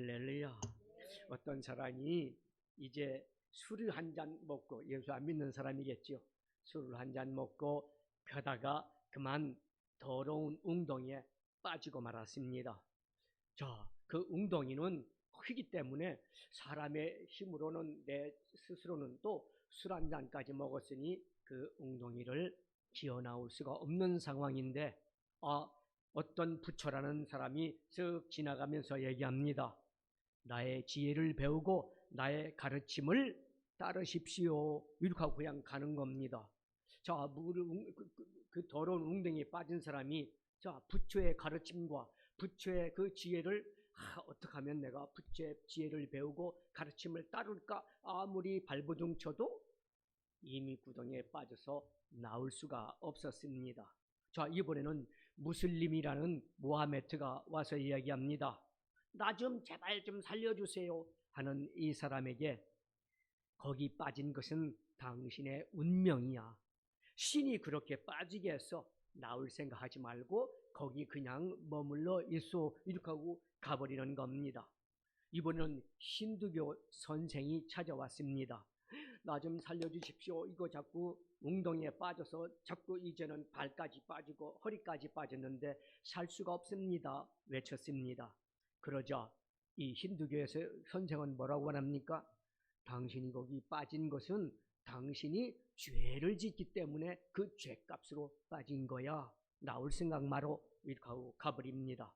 할렐루야. 어떤 사람이 이제 술을 한 잔 먹고, 예수 안 믿는 사람이겠죠. 술을 한 잔 먹고 가다가 그만 더러운 웅덩이에 빠지고 말았습니다. 자, 그 웅덩이는 크기 때문에 사람의 힘으로는, 내 스스로는 또 술 한 잔까지 먹었으니 그 웅덩이를 기어 나올 수가 없는 상황인데, 어떤 부처라는 사람이 쓱 지나가면서 얘기합니다. 나의 지혜를 배우고 나의 가르침을 따르십시오. 이렇게 하고 그냥 가는 겁니다. 자, 그 더러운 웅덩이에 빠진 사람이, 자, 부처의 가르침과 부처의 그 지혜를, 어떻게 하면 내가 부처의 지혜를 배우고 가르침을 따를까? 아무리 발버둥 쳐도 이미 구덩이에 빠져서 나올 수가 없었습니다. 자, 이번에는 무슬림이라는 모하메트가 와서 이야기합니다. 나 좀 제발 좀 살려주세요 하는 이 사람에게, 거기 빠진 것은 당신의 운명이야. 신이 그렇게 빠지게 해서 나올 생각하지 말고 거기 그냥 머물러 있어. 이렇게 하고 가버리는 겁니다. 이번에는 힌두교 선생이 찾아왔습니다. 나 좀 살려주십시오. 이거 자꾸 웅덩이에 빠져서 자꾸 이제는 발까지 빠지고 허리까지 빠졌는데 살 수가 없습니다. 외쳤습니다. 그러자 이 힌두교에서 선생은 뭐라고 합니까? 당신이 거기 빠진 것은 당신이 죄를 짓기 때문에 그 죄값으로 빠진 거야. 나올 생각 마로. 이렇게 하고 가버립니다.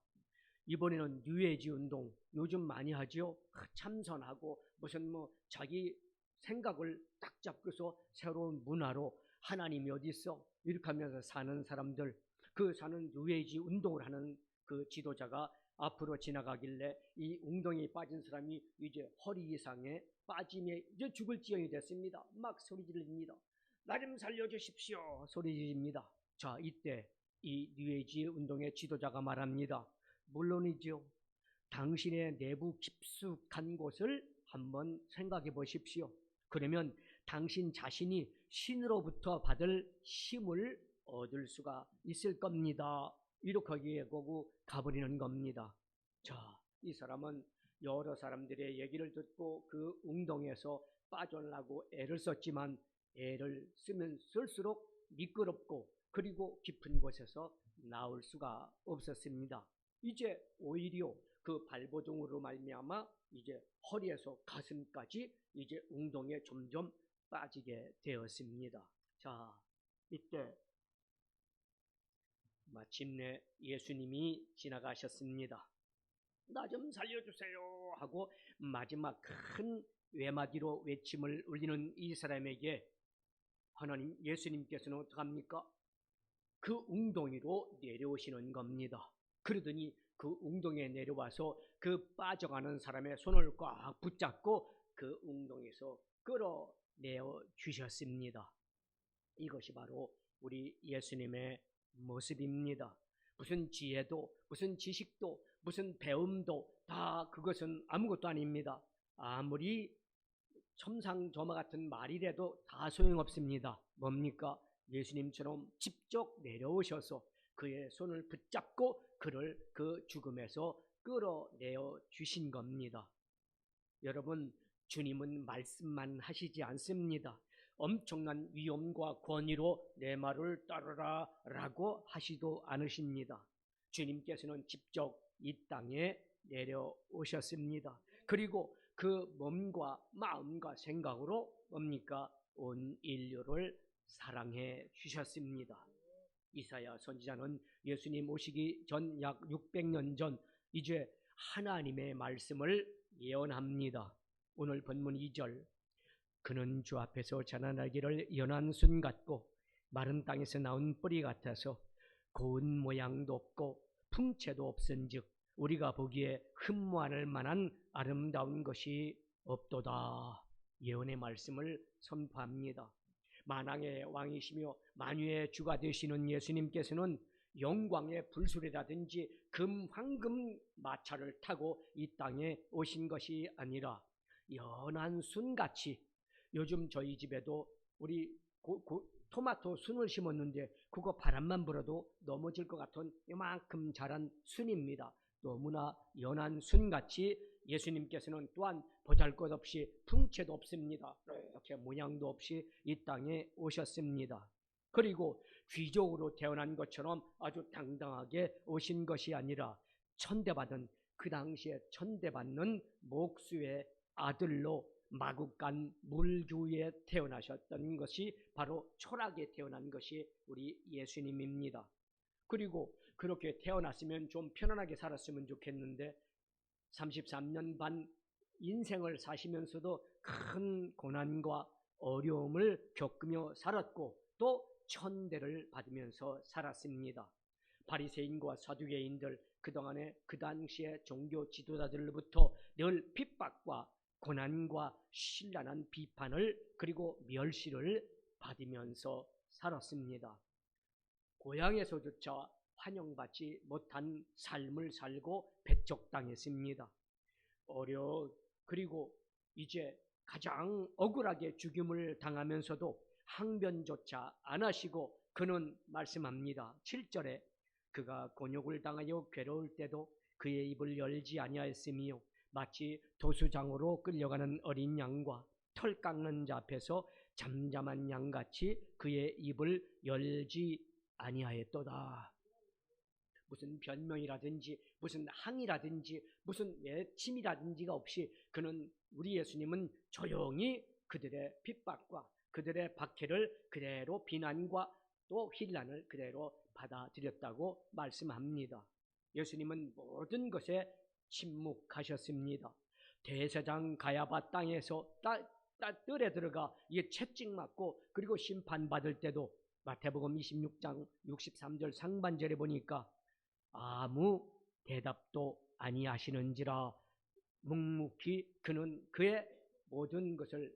이번에는 뉴에이지 운동, 요즘 많이 하죠. 참선하고 무슨 자기 생각을 딱 잡고서 새로운 문화로 하나님이 어디 있어? 이렇게 하면서 사는 사람들, 그 사는 뉴에이지 운동을 하는 그 지도자가 앞으로 지나가길래 이 웅덩이에 빠진 사람이 이제 허리 이상에 빠짐에 이제 죽을 지경이 됐습니다. 막 소리 지릅니다. 나 좀 살려주십시오. 소리 지릅니다. 자, 이때 이 뉴에이지 운동의 지도자가 말합니다. 물론이죠. 당신의 내부 깊숙한 곳을 한번 생각해 보십시오. 그러면 당신 자신이 신으로부터 받을 힘을 얻을 수가 있을 겁니다. 이렇게 얘기하고 가버리는 겁니다. 자, 이 사람은 여러 사람들의 얘기를 듣고 그 웅덩이에서 빠져나가고 애를 썼지만 애를 쓰면 쓸수록 미끄럽고 그리고 깊은 곳에서 나올 수가 없었습니다. 이제 오히려 그 발버둥으로 말미암아 이제 허리에서 가슴까지 이제 웅덩이에 점점 빠지게 되었습니다. 자, 이때 마침내 예수님이 지나가셨습니다. 나 좀 살려주세요 하고 마지막 큰 외마디로 외침을 울리는 이 사람에게 하나님, 예수님께서는 어떡합니까? 그 웅덩이로 내려오시는 겁니다. 그러더니 그 웅덩이에 내려와서 그 빠져가는 사람의 손을 꽉 붙잡고 그 웅덩이에서 끌어내어 주셨습니다. 이것이 바로 우리 예수님의 모습입니다. 무슨 지혜도, 무슨 지식도, 무슨 배움도 다 그것은 아무것도 아닙니다. 아무리 첨상저마 같은 말이라도 다 소용없습니다. 뭡니까? 예수님처럼 직접 내려오셔서 그의 손을 붙잡고 그를 그 죽음에서 끌어내어 주신 겁니다. 여러분, 주님은 말씀만 하시지 않습니다. 엄청난 위엄과 권위로 내 말을 따르라 라고 하시도 않으십니다. 주님께서는 직접 이 땅에 내려오셨습니다. 그리고 그 몸과 마음과 생각으로 뭡니까? 온 인류를 사랑해 주셨습니다. 이사야 선지자는 예수님 오시기 전 약 600년 전 이제 하나님의 말씀을 예언합니다. 오늘 본문 2절, 그는 주 앞에서 자라나기를 연한 순 같고 마른 땅에서 나온 뿌리 같아서 고운 모양도 없고 풍채도 없은즉 우리가 보기에 흠모할 만한 아름다운 것이 없도다. 예언의 말씀을 선포합니다. 만왕의 왕이시며 만유의 주가 되시는 예수님께서는 영광의 불술이라든지 금, 황금 마차를 타고 이 땅에 오신 것이 아니라 연한 순같이, 요즘 저희 집에도 우리 토마토 순을 심었는데 그거 바람만 불어도 넘어질 것 같은 이만큼 자란 순입니다. 너무나 연한 순같이 예수님께서는 또한 보잘것없이 풍채도 없습니다. 이렇게 모양도 없이 이 땅에 오셨습니다. 그리고 귀족으로 태어난 것처럼 아주 당당하게 오신 것이 아니라 천대받은, 그 당시에 천대받는 목수의 아들로 마국간 물주에 태어나셨던 것이 바로 초락에 태어난 것이 우리 예수님입니다. 그리고 그렇게 태어났으면 좀 편안하게 살았으면 좋겠는데 33년 반 인생을 사시면서도 큰 고난과 어려움을 겪으며 살았고 또 천대를 받으면서 살았습니다. 바리새인과 사두개인들, 그동안에 그 당시에 종교 지도자들로부터 늘 핍박과 고난과 신랄한 비판을 그리고 멸시를 받으면서 살았습니다. 고향에서조차 환영받지 못한 삶을 살고 배척당했습니다. 그리고 이제 가장 억울하게 죽임을 당하면서도 항변조차 안 하시고 그는 말씀합니다. 7절에 그가 곤욕을 당하여 괴로울 때도 그의 입을 열지 아니하였으며 마치 도수장으로 끌려가는 어린 양과 털 깎는 자 앞에서 잠잠한 양같이 그의 입을 열지 아니하였도다. 무슨 변명이라든지 무슨 항의라든지 무슨 외침이라든지가 없이 그는, 우리 예수님은 조용히 그들의 핍박과 그들의 박해를 그대로, 비난과 또 힐난을 그대로 받아들였다고 말씀합니다. 예수님은 모든 것에 침묵하셨습니다. 대제사장 가야바 땅에서 뜰에 들어가 이게 채찍맞고 그리고 심판받을 때도 마태복음 26장 63절 상반절에 보니까 아무 대답도 아니하시는지라 묵묵히 그는 그의 모든 것을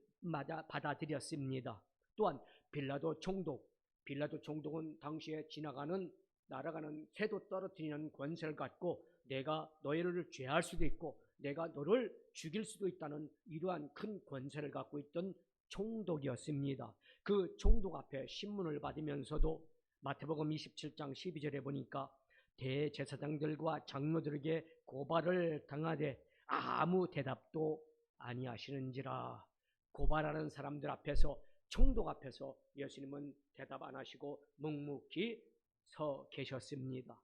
받아들였습니다. 또한 빌라도 총독은 당시에 날아가는 새도 떨어뜨리는 권세를 갖고 내가 너희를 죄할 수도 있고 내가 너를 죽일 수도 있다는 이러한 큰 권세를 갖고 있던 총독이었습니다. 그 총독 앞에 신문을 받으면서도 마태복음 27장 12절에 보니까 대제사장들과 장로들에게 고발을 당하되 아무 대답도 아니하시는지라. 고발하는 사람들 앞에서, 총독 앞에서 예수님은 대답 안 하시고 묵묵히 서 계셨습니다.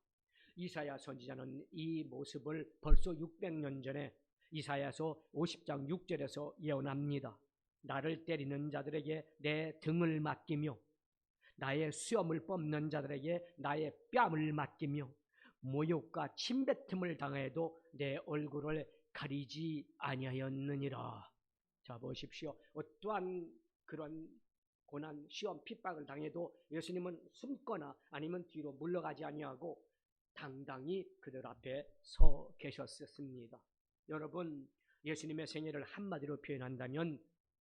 이사야 선지자는 이 모습을 벌써 600년 전에 이사야서 50장 6절에서 예언합니다. 나를 때리는 자들에게 내 등을 맡기며 나의 수염을 뽑는 자들에게 나의 뺨을 맡기며 모욕과 침뱉음을 당해도 내 얼굴을 가리지 아니하였느니라. 자, 보십시오. 어떠한 그런 고난, 시험, 핍박을 당해도 예수님은 숨거나 아니면 뒤로 물러가지 아니하고 당당히 그들 앞에 서 계셨습니다. 여러분, 예수님의 생애를 한마디로 표현한다면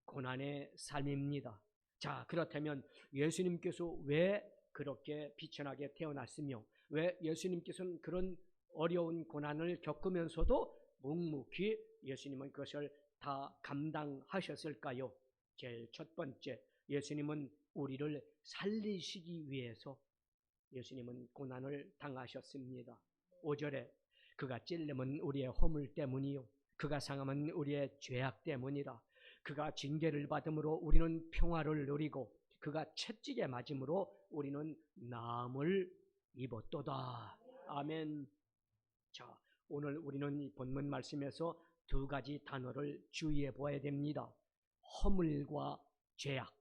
고난의 삶입니다. 자, 그렇다면 예수님께서 왜 그렇게 비천하게 태어났으며 왜 예수님께서는 그런 어려운 고난을 겪으면서도 묵묵히 예수님은 그것을 다 감당하셨을까요? 제일 첫 번째, 예수님은 우리를 살리시기 위해서 예수님은 고난을 당하셨습니다. 5절에 그가 찔림은 우리의 허물 때문이요 그가 상함은 우리의 죄악 때문이라. 그가 징계를 받음으로 우리는 평화를 누리고 그가 채찍에 맞음으로 우리는 나음을 입었도다. 아멘. 자, 오늘 우리는 이 본문 말씀에서 두 가지 단어를 주의해 보아야 됩니다. 허물과 죄악.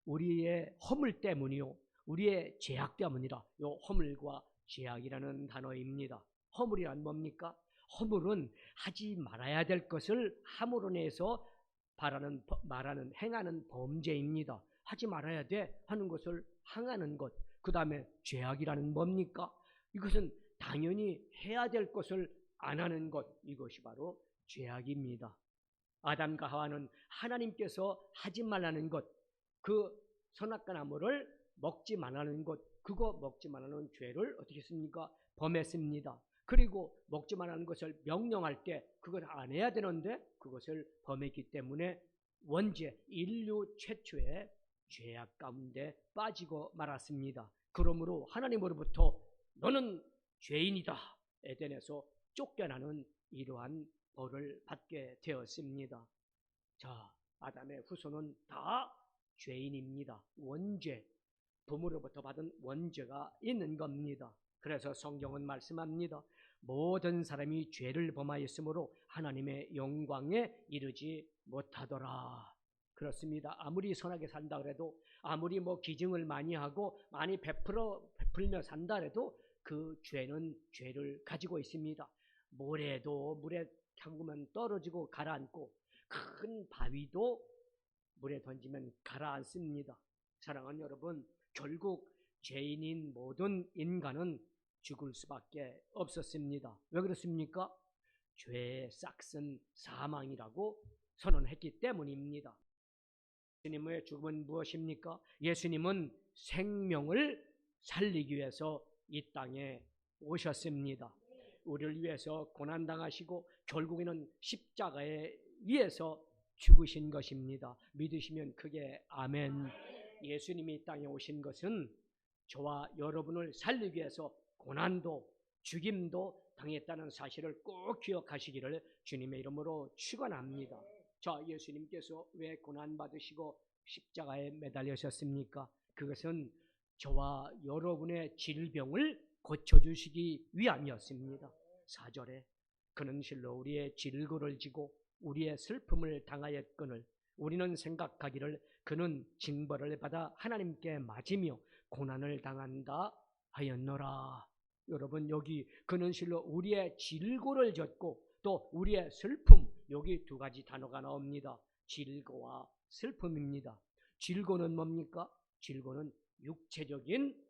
우리의 허물 때문이요 우리의 죄악 때문이라. 요 허물과 죄악이라는 단어입니다. 허물이란 뭡니까? 허물은 하지 말아야 될 것을 함으로 내서 말하는, 행하는 범죄입니다. 하지 말아야 돼 하는 것을 행하는 것. 그 다음에 죄악이라는 뭡니까? 이것은 당연히 해야 될 것을 안 하는 것. 이것이 바로 죄악입니다. 아담과 하와는 하나님께서 하지 말라는 것, 그 선악과 나무를 먹지 말라는 것, 그거 먹지 말라는 죄를 어떻게 했습니까? 범했습니다. 그리고 먹지 말라는 것을 명령할 때 그걸 안 해야 되는데 그것을 범했기 때문에 원죄, 인류 최초의 죄악 가운데 빠지고 말았습니다. 그러므로 하나님으로부터 너는 죄인이다, 에덴에서 쫓겨나는 이러한 벌을 받게 되었습니다. 자, 아담의 후손은 다 죄인입니다. 원죄, 부모로부터 받은 원죄가 있는 겁니다. 그래서 성경은 말씀합니다. 모든 사람이 죄를 범하였으므로 하나님의 영광에 이르지 못하더라. 그렇습니다. 아무리 선하게 산다 그래도, 아무리 기증을 많이 하고 많이 베풀며 산다 그래도 그 죄는 죄를 가지고 있습니다. 모래도 물에 담그면 떨어지고 가라앉고, 큰 바위도 물에 던지면 가라앉습니다. 사랑하는 여러분, 결국 죄인인 모든 인간은 죽을 수밖에 없었습니다. 왜 그렇습니까? 죄의 싹은 사망이라고 선언했기 때문입니다. 예수님의 죽음은 무엇입니까? 예수님은 생명을 살리기 위해서 이 땅에 오셨습니다. 우리를 위해서 고난당하시고 결국에는 십자가에 위해서 죽으신 것입니다. 믿으시면 크게 아멘. 예수님이 이 땅에 오신 것은 저와 여러분을 살리기 위해서 고난도 죽임도 당했다는 사실을 꼭 기억하시기를 주님의 이름으로 축원합니다. 자, 예수님께서 왜 고난받으시고 십자가에 매달리셨습니까? 그것은 저와 여러분의 질병을 고쳐주시기 위함이었습니다. 4절에 그는 실로 우리의 질고를 지고 우리의 슬픔을 당하였거늘 우리는 생각하기를 그는 징벌을 받아 하나님께 맞으며 고난을 당한다 하였노라. 여러분, 여기 그는 실로 우리의 질고를 졌고 또 우리의 슬픔, 여기 두 가지 단어가 나옵니다. 질고와 슬픔입니다. 질고는 뭡니까? 질고는 육체적인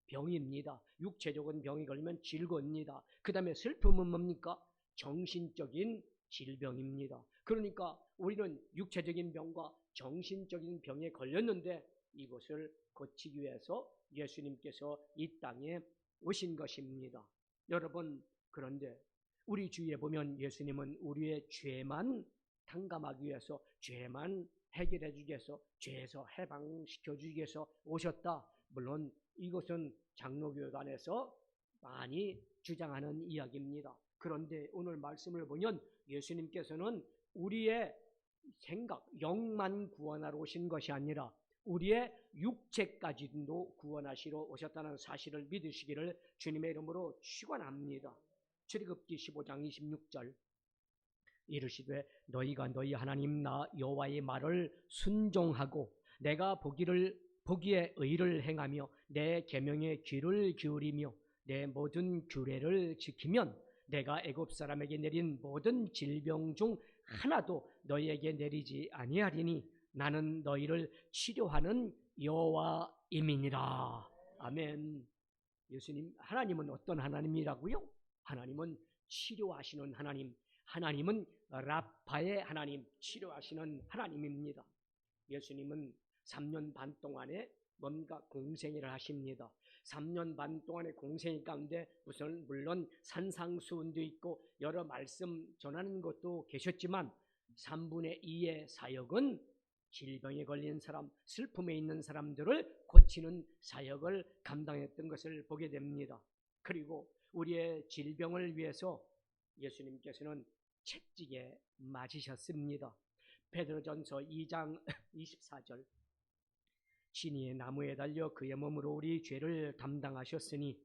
병입니다. 육체적인 병이 걸리면 질고입니다. 그 다음에 슬픔은 뭡니까? 정신적인 질병입니다. 그러니까 우리는 육체적인 병과 정신적인 병에 걸렸는데 이것을 고치기 위해서 예수님께서 이 땅에 오신 것입니다. 여러분, 그런데 우리 주위에 보면 예수님은 우리의 죄만 탕감하기 위해서, 죄만 해결해 주기 위해서, 죄에서 해방시켜 주기 위해서 오셨다. 물론 이것은 장로교단에서 많이 주장하는 이야기입니다. 그런데 오늘 말씀을 보면 예수님께서는 우리의 생각, 영만 구원하러 오신 것이 아니라 우리의 육체까지도 구원하시러 오셨다는 사실을 믿으시기를 주님의 이름으로 축원합니다. 출애굽기 15장 26절 이르시되 너희가 너희 하나님 나 여호와의 말을 순종하고 내가 보기에 의를 행하며 내 계명에 귀를 기울이며 내 모든 규례를 지키면 내가 애굽 사람에게 내린 모든 질병 중 하나도 너희에게 내리지 아니하리니 나는 너희를 치료하는 여호와임이니라. 아멘. 예수님, 하나님은 어떤 하나님이라고요? 하나님은 치료하시는 하나님, 하나님은 라파의 하나님, 치료하시는 하나님입니다. 예수님은 3년 반 동안에 뭔가 공생애를 하십니다. 3년 반 동안의 공생애 가운데 물론 산상수훈도 있고 여러 말씀 전하는 것도 계셨지만 3분의 2의 사역은 질병에 걸린 사람, 슬픔에 있는 사람들을 고치는 사역을 감당했던 것을 보게 됩니다. 그리고 우리의 질병을 위해서 예수님께서는 채찍에 맞으셨습니다. 베드로전서 2장 24절 진이의 나무에 달려 그의 몸으로 우리 죄를 담당하셨으니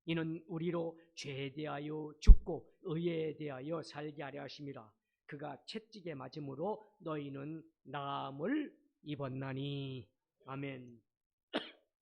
이는 우리로 죄에 대하여 죽고 의에 대하여 살게 하려 하심이라. 그가 채찍에 맞음으로 너희는 나음을 입었나니. 아멘.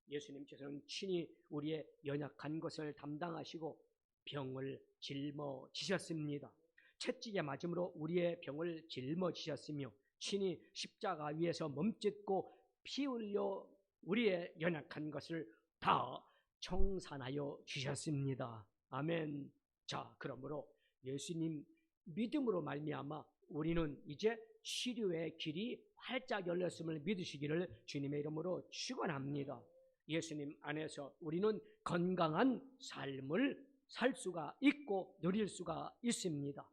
예수님께서는 친히 우리의 연약한 것을 담당하시고 병을 짊어지셨습니다. 채찍에 맞음으로 우리의 병을 짊어지셨으며 친히 십자가 위에서 몸짓고 피 흘려 우리의 연약한 것을 다 청산하여 주셨습니다. 아멘. 자, 그러므로 예수님 믿음으로 말미암아 우리는 이제 치료의 길이 활짝 열렸음을 믿으시기를 주님의 이름으로 축원합니다. 예수님 안에서 우리는 건강한 삶을 살 수가 있고 누릴 수가 있습니다.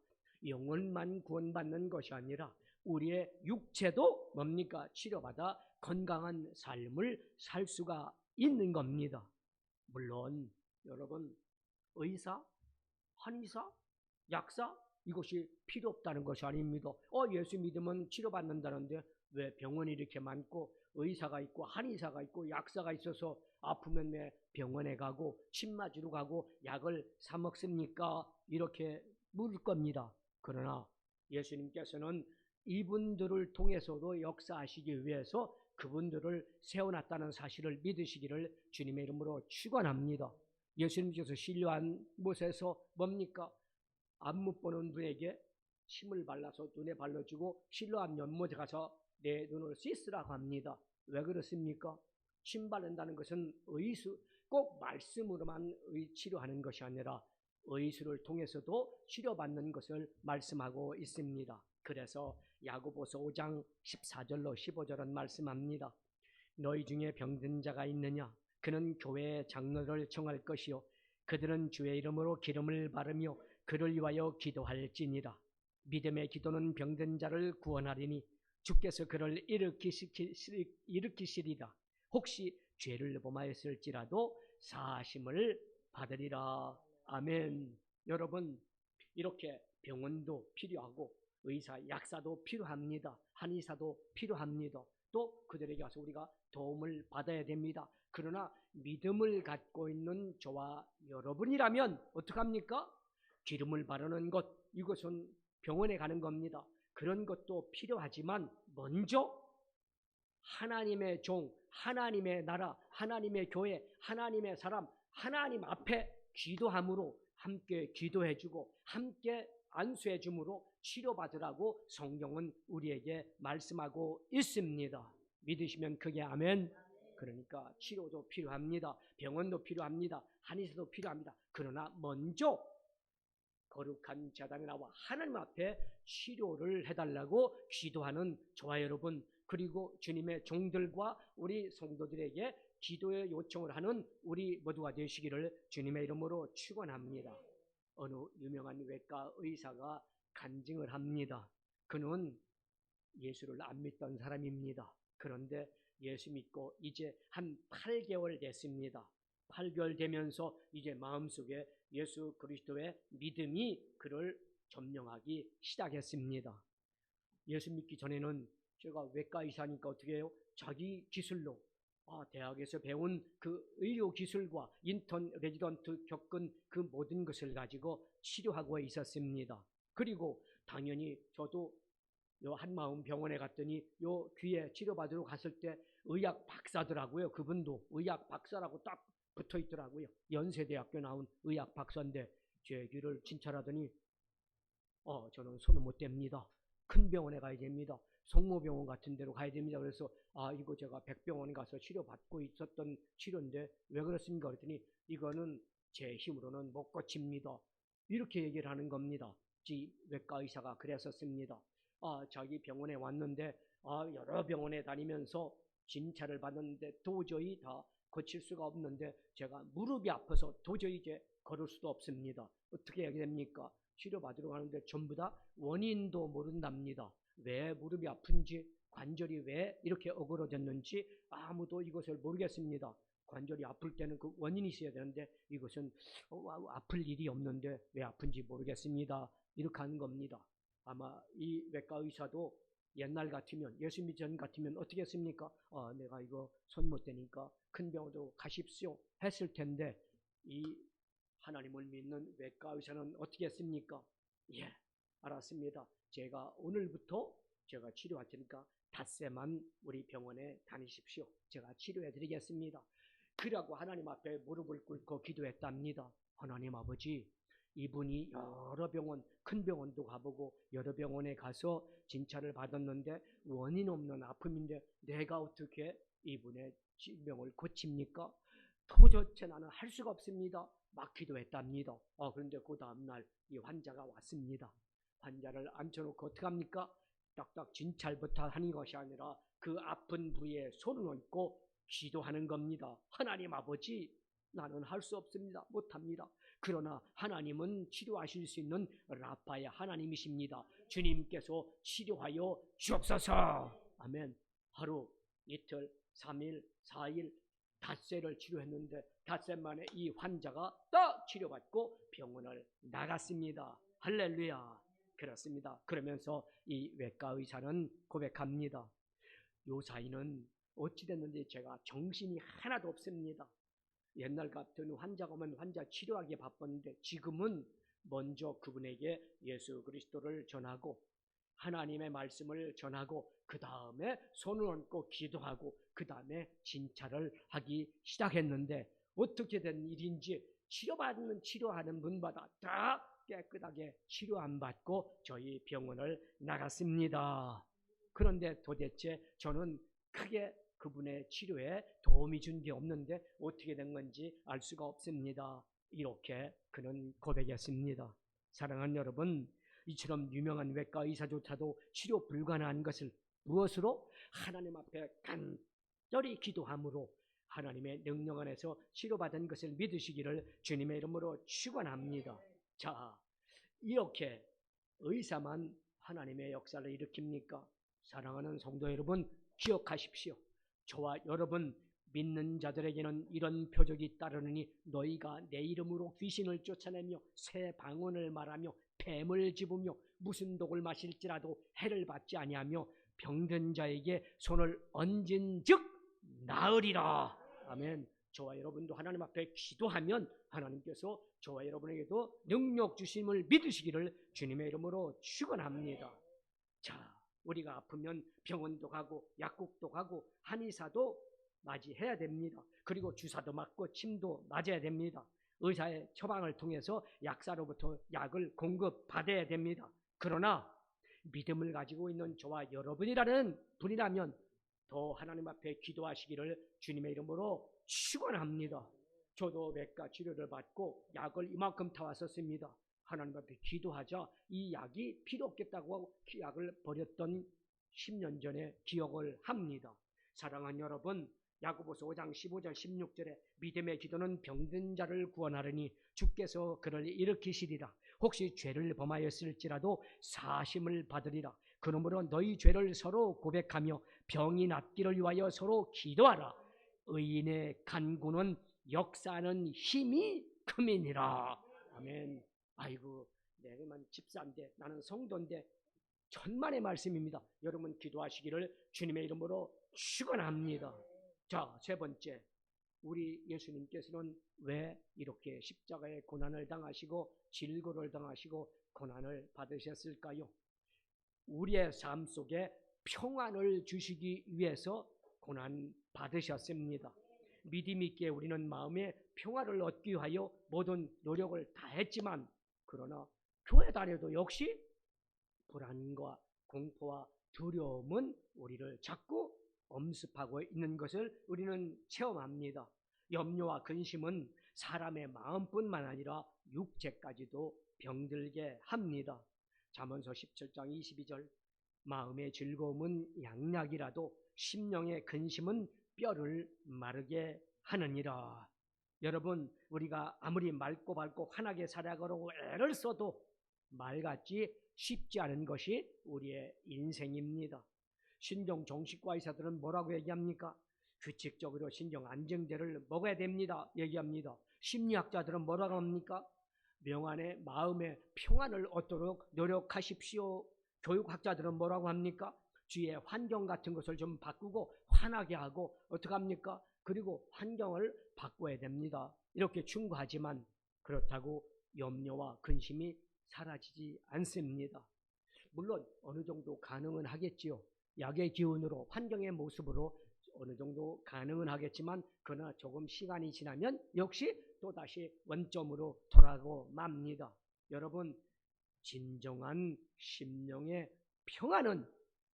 영혼만 구원받는 것이 아니라 우리의 육체도 뭡니까? 치료받아 건강한 삶을 살 수가 있는 겁니다. 물론 여러분, 의사, 한의사, 약사 이것이 필요 없다는 것이 아닙니다. 예수 믿으면 치료받는다는데 왜 병원이 이렇게 많고 의사가 있고 한의사가 있고 약사가 있어서 아프면 왜 병원에 가고 침 맞으러 가고 약을 사 먹습니까? 이렇게 물을 겁니다. 그러나 예수님께서는 이분들을 통해서도 역사하시기 위해서 그분들을 세워놨다는 사실을 믿으시기를 주님의 이름으로 축원합니다. 예수님께서 신료한 못에서 뭡니까? 안 못 보는 분에게 침을 발라서 눈에 발라주고 신료한 연못에 가서 내 눈을 씻으라고 합니다. 왜 그렇습니까? 침 바른다는 것은 의수, 꼭 말씀으로만 치료하는 것이 아니라 의술을 통해서도 치료받는 것을 말씀하고 있습니다. 그래서 야고보서 5장 14절로 15절은 말씀합니다. 너희 중에 병든 자가 있느냐? 그는 교회의 장로를 청할 것이요 그들은 주의 이름으로 기름을 바르며 그를 위하여 기도할지니라. 믿음의 기도는 병든 자를 구원하리니 주께서 그를 일으키시리라. 혹시 죄를 범하였을지라도 사하심을 받으리라. 아멘. 여러분, 이렇게 병원도 필요하고 의사, 약사도 필요합니다. 한의사도 필요합니다. 또 그들에게 와서 우리가 도움을 받아야 됩니다. 그러나 믿음을 갖고 있는 저와 여러분이라면 어떡합니까? 기름을 바르는 것, 이것은 병원에 가는 겁니다. 그런 것도 필요하지만 먼저 하나님의 종, 하나님의 나라, 하나님의 교회, 하나님의 사람, 하나님 앞에 기도함으로 함께 기도해주고 함께 안수해줌으로 치료받으라고 성경은 우리에게 말씀하고 있습니다. 믿으시면 크게 아멘. 그러니까 치료도 필요합니다. 병원도 필요합니다. 한의사도 필요합니다. 그러나 먼저 거룩한 제단에 나와 하나님 앞에 치료를 해달라고 기도하는 저와 여러분, 그리고 주님의 종들과 우리 성도들에게 기도의 요청을 하는 우리 모두가 되시기를 주님의 이름으로 축원합니다. 어느 유명한 외과 의사가 간증을 합니다. 그는 예수를 안 믿던 사람입니다. 그런데 예수 믿고 이제 한 8개월 됐습니다. 8개월 되면서 이제 마음속에 예수 그리스도의 믿음이 그를 점령하기 시작했습니다. 예수 믿기 전에는 제가 외과 의사니까 어떻게 해요? 자기 기술로 대학에서 배운 그 의료 기술과 인턴, 레지던트 겪은 그 모든 것을 가지고 치료하고 있었습니다. 그리고 당연히 저도 요 한마음 병원에 갔더니 요 귀에 치료받으러 갔을 때 의학 박사더라고요. 그분도 의학 박사라고 딱 붙어 있더라고요. 연세대학교 나온 의학 박사인데 제 귀를 진찰하더니 저는 손을 못 댑니다. 큰 병원에 가야 됩니다. 성모병원 같은 데로 가야 됩니다. 그래서 이거 제가 백병원에 가서 치료받고 있었던 치료인데 왜 그렇습니까? 그랬더니 이거는 제 힘으로는 못 고칩니다. 이렇게 얘기를 하는 겁니다. 외과 의사가 그랬었습니다. 자기 병원에 왔는데 여러 병원에 다니면서 진찰을 받았는데 도저히 다 고칠 수가 없는데 제가 무릎이 아파서 도저히 이제 걸을 수도 없습니다. 어떻게 해야 됩니까? 치료받으러 가는데 전부 다 원인도 모른답니다. 왜 무릎이 아픈지, 관절이 왜 이렇게 어그러졌는지 아무도 이것을 모르겠습니다. 관절이 아플 때는 그 원인이 있어야 되는데 이것은 아플 일이 없는데 왜 아픈지 모르겠습니다. 이렇게 하는 겁니다. 아마 이 외과 의사도 옛날 같으면, 예수 믿기 전 같으면 어떻게 했습니까? 내가 이거 손 못 대니까 큰 병원으로 가십시오 했을 텐데 이 하나님을 믿는 외과 의사는 어떻게 했습니까? 예, 알았습니다. 제가 오늘부터 제가 치료할 테니까 닷새만 우리 병원에 다니십시오. 제가 치료해 드리겠습니다. 그러고 하나님 앞에 무릎을 꿇고 기도했답니다. 하나님 아버지, 이분이 여러 병원, 큰 병원도 가보고 여러 병원에 가서 진찰을 받았는데 원인 없는 아픔인데 내가 어떻게 이분의 질병을 고칩니까? 도저히 나는 할 수가 없습니다. 막 기도했답니다. 그런데 그 다음날 이 환자가 왔습니다. 환자를 앉혀놓고 어떻게 합니까? 딱딱 진찰부터 하는 것이 아니라 그 아픈 부위에 손을 얹고 기도하는 겁니다. 하나님 아버지, 나는 할 수 없습니다. 못합니다. 그러나 하나님은 치료하실 수 있는 라파의 하나님이십니다. 주님께서 치료하여 주옵소서. 아멘. 하루, 이틀, 3일, 4일, 닷새를 치료했는데 닷새 만에 이 환자가 딱 치료받고 병원을 나갔습니다. 할렐루야. 그렇습니다. 그러면서 이 외과 의사는 고백합니다. 요 사이는 어찌 됐는지 제가 정신이 하나도 없습니다. 옛날 같은 환자가 오면 환자 치료하기에 바빴는데 지금은 먼저 그분에게 예수 그리스도를 전하고 하나님의 말씀을 전하고 그 다음에 손을 얹고 기도하고 그 다음에 진찰을 하기 시작했는데 어떻게 된 일인지 치료하는 분마다 다 깨끗하게 치료 안 받고 저희 병원을 나갔습니다. 그런데 도대체 저는 크게 그분의 치료에 도움이 준 게 없는데 어떻게 된 건지 알 수가 없습니다. 이렇게 그는 고백했습니다. 사랑하는 여러분, 이처럼 유명한 외과 의사조차도 치료 불가능한 것을 무엇으로? 하나님 앞에 간절히 기도함으로 하나님의 능력 안에서 치료받은 것을 믿으시기를 주님의 이름으로 축원합니다. 자, 이렇게 의사만 하나님의 역사를 일으킵니까? 사랑하는 성도 여러분, 기억하십시오. 저와 여러분 믿는 자들에게는 이런 표적이 따르느니 너희가 내 이름으로 귀신을 쫓아내며 새 방언을 말하며 뱀을 집으며 무슨 독을 마실지라도 해를 받지 아니하며 병든 자에게 손을 얹은즉 나으리라. 아멘. 저와 여러분도 하나님 앞에 기도하면 하나님께서 저와 여러분에게도 능력 주심을 믿으시기를 주님의 이름으로 축원합니다. 자, 우리가 아프면 병원도 가고 약국도 가고 한의사도 맞이해야 됩니다. 그리고 주사도 맞고 침도 맞아야 됩니다. 의사의 처방을 통해서 약사로부터 약을 공급받아야 됩니다. 그러나 믿음을 가지고 있는 저와 여러분이라는 분이라면 더 하나님 앞에 기도하시기를 주님의 이름으로 축원합니다. 저도 외과 치료를 받고 약을 이만큼 타왔었습니다. 하나님 앞에 기도하자 이 약이 필요 없겠다고 하고 약을 버렸던 10년 전의 기억을 합니다. 사랑하는 여러분, 야고보서 5장 15절 16절에 믿음의 기도는 병든 자를 구원하려니 주께서 그를 일으키시리라. 혹시 죄를 범하였을지라도 사심을 받으리라. 그러므로 너희 죄를 서로 고백하며 병이 낫기를 위하여 서로 기도하라. 의인의 간구는 역사하는 힘이 큼이니라. 아멘. 아이고, 내가만 집사인데 나는 성도인데 천만의 말씀입니다. 여러분 기도하시기를 주님의 이름으로 축원합니다. 자, 세 번째, 우리 예수님께서는 왜 이렇게 십자가의 고난을 당하시고 질고를 당하시고 고난을 받으셨을까요? 우리의 삶 속에 평안을 주시기 위해서 고난 받으셨습니다. 믿음 있게 우리는 마음의 평화를 얻기 위하여 모든 노력을 다했지만 그러나 교회 다녀도 역시 불안과 공포와 두려움은 우리를 자꾸 엄습하고 있는 것을 우리는 체험합니다. 염려와 근심은 사람의 마음뿐만 아니라 육체까지도 병들게 합니다. 잠언서 17장 22절 마음의 즐거움은 양약이라도 심령의 근심은 뼈를 마르게 하느니라. 여러분, 우리가 아무리 맑고 밝고 환하게 살아가려고 애를 써도 말 같지 쉽지 않은 것이 우리의 인생입니다. 신종 정신과 의사들은 뭐라고 얘기합니까? 규칙적으로 신경 안정제를 먹어야 됩니다. 얘기합니다. 심리학자들은 뭐라고 합니까? 명안의 마음의 평안을 얻도록 노력하십시오. 교육학자들은 뭐라고 합니까? 주위의 환경 같은 것을 좀 바꾸고 환하게 하고 어떻게 합니까? 그리고 환경을 바꿔야 됩니다. 이렇게 충고하지만 그렇다고 염려와 근심이 사라지지 않습니다. 물론 어느 정도 가능은 하겠지요. 약의 기운으로 환경의 모습으로 어느 정도 가능은 하겠지만 그러나 조금 시간이 지나면 역시 또다시 원점으로 돌아가고 맙니다. 여러분, 진정한 심령의 평안은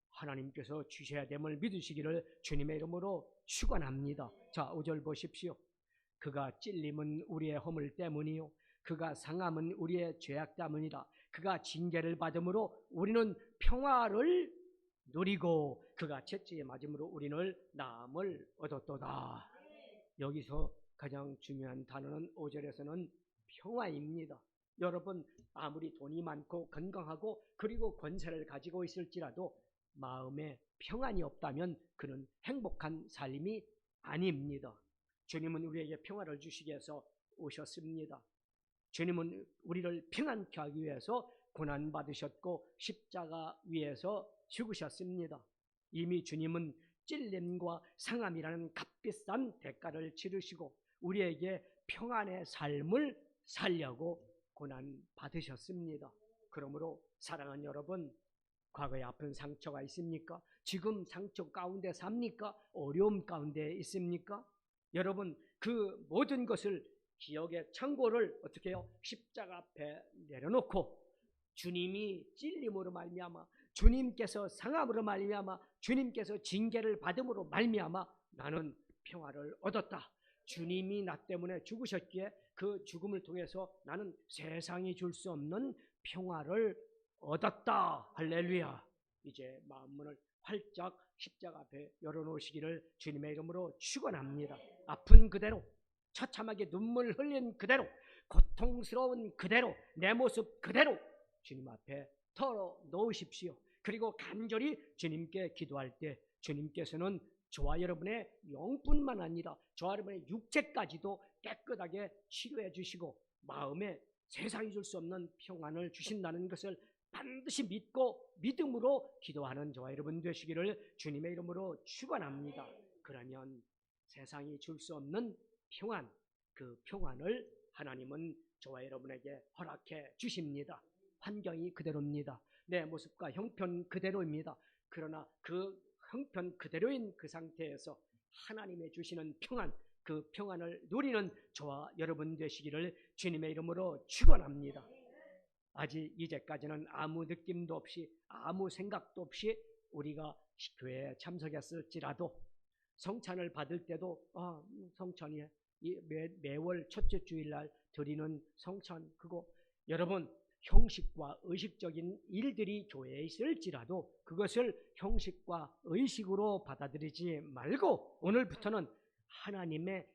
하나님께서 주셔야 됨을 믿으시기를 주님의 이름으로 축원합니다. 자, 5절 보십시오. 그가 찔림은 우리의 허물 때문이요 그가 상함은 우리의 죄악 때문이라. 그가 징계를 받음으로 우리는 평화를 누리고 그가 채찍에 맞음으로 우리는 나음을 얻었도다. 여기서 가장 중요한 단어는 5절에서는 평화입니다. 여러분, 아무리 돈이 많고 건강하고 그리고 권세를 가지고 있을지라도 마음에 평안이 없다면 그는 행복한 삶이 아닙니다. 주님은 우리에게 평화를 주시기 위해서 오셨습니다. 주님은 우리를 평안케 하기 위해서 고난 받으셨고 십자가 위에서 죽으셨습니다. 이미 주님은 찔림과 상함이라는 값비싼 대가를 치르시고 우리에게 평안의 삶을 살려고 고난 받으셨습니다. 그러므로 사랑하는 여러분, 과거에 아픈 상처가 있습니까? 지금 상처 가운데 삽니까? 어려움 가운데 있습니까? 여러분, 그 모든 것을 기억의 창고를 어떻게 해요? 십자가 앞에 내려놓고 주님이 찔림으로 말미암아, 주님께서 상함으로 말미암아, 주님께서 징계를 받음으로 말미암아 나는 평화를 얻었다. 주님이 나 때문에 죽으셨기에 그 죽음을 통해서 나는 세상이 줄 수 없는 평화를 얻었다. 할렐루야. 이제 마음문을 활짝 십자가 앞에 열어놓으시기를 주님의 이름으로 축원합니다. 아픈 그대로, 처참하게 눈물 흘린 그대로, 고통스러운 그대로, 내 모습 그대로 주님 앞에 털어놓으십시오. 그리고 간절히 주님께 기도할 때 주님께서는 저와 여러분의 영뿐만 아니라 저와 여러분의 육체까지도 깨끗하게 치료해 주시고 마음에 세상이 줄 수 없는 평안을 주신다는 것을 반드시 믿고 믿음으로 기도하는 저와 여러분 되시기를 주님의 이름으로 축원합니다. 그러면 세상이 줄 수 없는 평안, 그 평안을 하나님은 저와 여러분에게 허락해 주십니다. 환경이 그대로입니다. 내 모습과 형편 그대로입니다. 그러나 그 형편 그대로인 그 상태에서 하나님의 주시는 평안, 그 평안을 누리는 저와 여러분 되시기를 주님의 이름으로 축원합니다. 아직 이제까지는 아무 느낌도 없이 아무 생각도 없이 우리가 교회에 참석했을지라도 성찬을 받을 때도 성찬이 매월 첫째 주일날 드리는 성찬, 그거 여러분 형식과 의식적인 일들이 교회에 있을지라도 그것을 형식과 의식으로 받아들이지 말고 오늘부터는 하나님의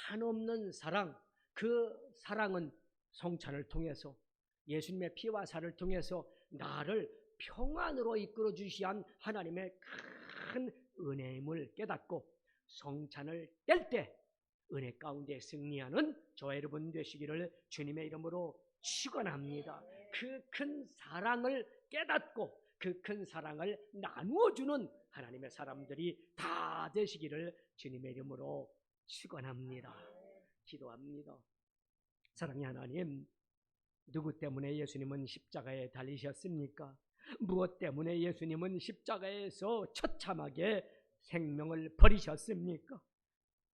한없는 사랑, 그 사랑은 성찬을 통해서 예수님의 피와 살을 통해서 나를 평안으로 이끌어 주시한 하나님의 큰 은혜임을 깨닫고 성찬을 뗄 때 은혜 가운데 승리하는 저와 여러분 되시기를 주님의 이름으로 축원합니다. 그 큰 사랑을 깨닫고 그 큰 사랑을 나누어주는 하나님의 사람들이 다 되시기를 주님의 이름으로 축원합니다. 기도합니다. 사랑의 하나님, 누구 때문에 예수님은 십자가에 달리셨습니까? 무엇 때문에 예수님은 십자가에서 처참하게 생명을 버리셨습니까?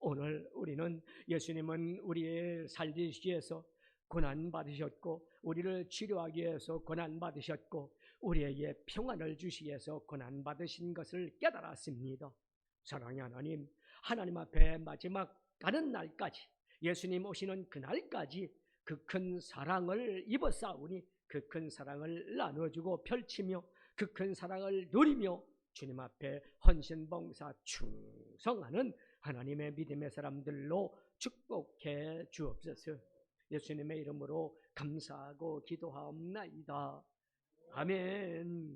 오늘 우리는 예수님은 우리의 살리시기 위해서 고난받으셨고 우리를 치료하기 위해서 고난받으셨고 우리에게 평안을 주시기 위해서 고난받으신 것을 깨달았습니다. 사랑의 하나님, 하나님 앞에 마지막 가는 날까지 예수님 오시는 그날까지 그 큰 사랑을 입었사오니 그 큰 사랑을 나눠주고 펼치며 그 큰 사랑을 누리며 주님 앞에 헌신봉사 충성하는 하나님의 믿음의 사람들로 축복해 주옵소서. 예수님의 이름으로 감사하고 기도하옵나이다. 아멘.